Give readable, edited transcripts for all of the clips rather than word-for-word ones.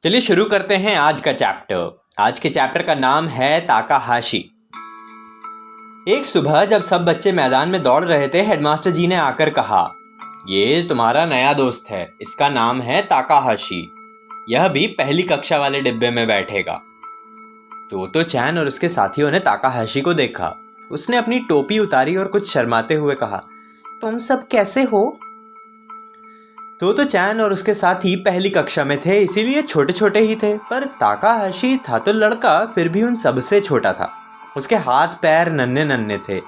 चलिए शुरू करते हैं आज का चैप्टर। आज के चैप्टर का नाम है ताकाहाशी। एक सुबह जब सब बच्चे मैदान में दौड़ रहे थे, हेडमास्टर जी ने आकर कहा, ये तुम्हारा नया दोस्त है, इसका नाम है ताकाहाशी। यह भी पहली कक्षा वाले डिब्बे में बैठेगा। तो चैन और उसके साथियों ने ताकाहाशी को देखा। उसने अपनी टोपी उतारी और कुछ शर्माते हुए कहा, तुम सब कैसे हो? तो चैन और उसके साथी पहली कक्षा में थे, इसीलिए छोटे छोटे ही थे, पर ताकाहाशी था तो लड़का, फिर भी उन सबसे छोटा था। उसके हाथ पैर नन्हे नन्हे थे।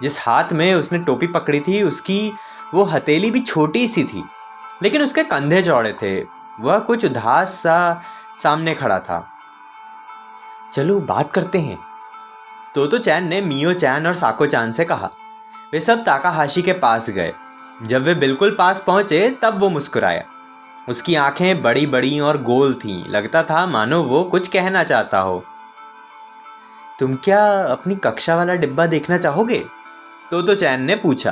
जिस हाथ में उसने टोपी पकड़ी थी उसकी वो हथेली भी छोटी सी थी, लेकिन उसके कंधे चौड़े थे। वह कुछ उदास सा सामने खड़ा था। चलो बात करते हैं, तो चैन ने मियो चैन और साको चान से कहा। वे सब ताकाहाशी के पास गए। जब वे बिल्कुल पास पहुंचे तब वो मुस्कुराया। उसकी आंखें बड़ी बड़ी और गोल थीं। लगता था मानो वो कुछ कहना चाहता हो। तुम क्या अपनी कक्षा वाला डिब्बा देखना चाहोगे? तो चैन ने पूछा।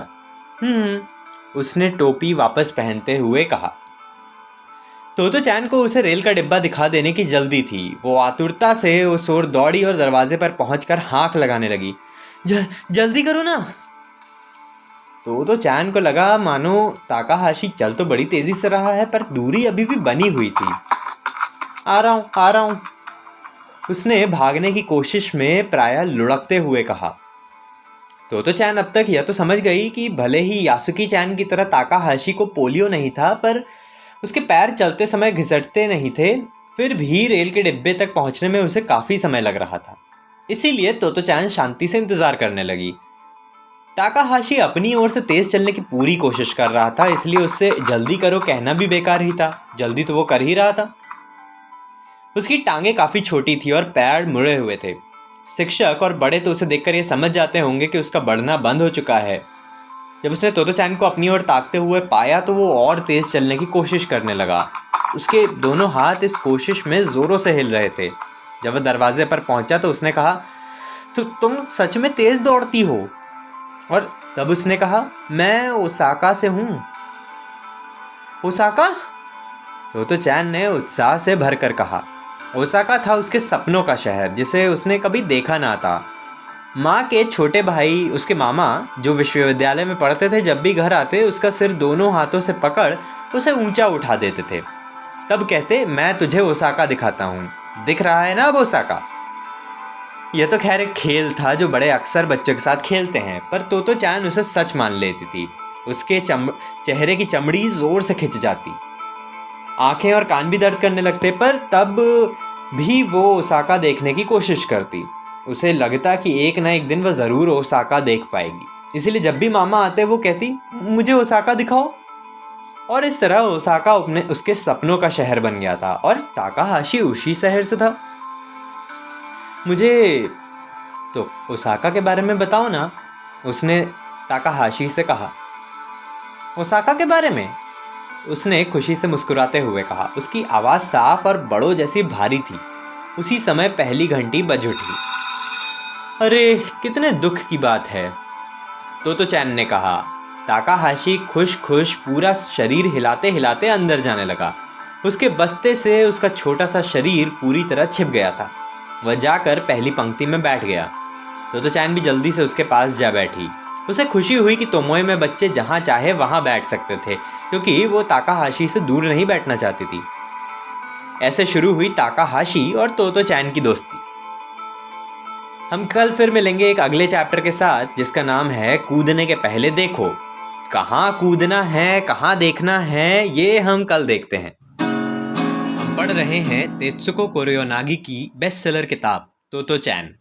उसने टोपी वापस पहनते हुए कहा। तो चैन को उसे रेल का डिब्बा दिखा देने की जल्दी थी। वो आतुरता से उस ओर दौड़ी और दरवाजे पर पहुंचकर हाँक लगाने लगी। जल्दी करो ना। तो चैन को लगा मानो ताकाहाशी चल तो बड़ी तेजी से रहा है, पर दूरी अभी भी बनी हुई थी। आ रहा हूं। उसने भागने की कोशिश में प्रायः लुढ़कते हुए कहा। तो चैन अब तक यह तो समझ गई कि भले ही यासुकी चैन की तरह ताकाहाशी को पोलियो नहीं था, पर उसके पैर चलते समय घिसटते नहीं थे, फिर भी रेल के डिब्बे तक पहुंचने में उसे काफ़ी समय लग रहा था। इसीलिए तो चैन शांति से इंतज़ार करने लगी। ताकाहाशी अपनी ओर से तेज चलने की पूरी कोशिश कर रहा था, इसलिए उससे जल्दी करो कहना भी बेकार ही था। जल्दी तो वो कर ही रहा था। उसकी टांगें काफ़ी छोटी थी और पैर मुड़े हुए थे। शिक्षक और बड़े तो उसे देखकर ये समझ जाते होंगे कि उसका बढ़ना बंद हो चुका है। जब उसने तो चैन को अपनी ओर ताकते हुए पाया तो वो और तेज चलने की कोशिश करने लगा। उसके दोनों हाथ इस कोशिश में ज़ोरों से हिल रहे थे। जब वह दरवाजे पर पहुंचा तो उसने कहा, तो तुम सच में तेज़ दौड़ती हो? और तब उसने कहा, मैं ओसाका से हूँ। ओसाका? तो चैन ने उत्साह से भरकर कहा। ओसाका था उसके सपनों का शहर, जिसे उसने कभी देखा ना था। माँ के छोटे भाई, उसके मामा, जो विश्वविद्यालय में पढ़ते थे, जब भी घर आते उसका सिर दोनों हाथों से पकड़ उसे ऊंचा उठा देते थे। तब कहते, मैं तुझे ओसाका दिखाता हूँ। दिख रहा है ना अब ओसाका? यह तो खैर एक खेल था जो बड़े अक्सर बच्चों के साथ खेलते हैं, पर तो चैन उसे सच मान लेती थी। उसके चेहरे की चमड़ी जोर से खिंच जाती, आंखें और कान भी दर्द करने लगते, पर तब भी वो ओसाका देखने की कोशिश करती। उसे लगता कि एक ना एक दिन वह ज़रूर ओसाका देख पाएगी। इसीलिए जब भी मामा आते वो कहती, मुझे ओसाका दिखाओ। और इस तरह ओसाका उसके सपनों का शहर बन गया था, और ताकाहाशी उसी शहर से था। मुझे तो ओसाका के बारे में बताओ ना, उसने ताकाहाशी से कहा। ओसाका के बारे में? उसने खुशी से मुस्कुराते हुए कहा। उसकी आवाज़ साफ और बड़ों जैसी भारी थी। उसी समय पहली घंटी बज उठी। अरे कितने दुख की बात है, तो चैन ने कहा। ताकाहाशी खुश खुश पूरा शरीर हिलाते हिलाते अंदर जाने लगा। उसके बस्ते से उसका छोटा सा शरीर पूरी तरह छिप गया था। वह जाकर पहली पंक्ति में बैठ गया। तो चैन भी जल्दी से उसके पास जा बैठी। उसे खुशी हुई कि तोमोए में बच्चे जहाँ चाहे वहाँ बैठ सकते थे, क्योंकि वो ताकाहाशी से दूर नहीं बैठना चाहती थी। ऐसे शुरू हुई ताकाहाशी और तो चैन की दोस्ती। हम कल फिर मिलेंगे एक अगले चैप्टर के साथ, जिसका नाम है कूदने के पहले देखो। कहाँ कूदना है, कहाँ देखना है, ये हम कल देखते हैं। हम पढ़ रहे हैं तेत्सुको कोरोयोनागी की बेस्ट सेलर किताब तो चैन।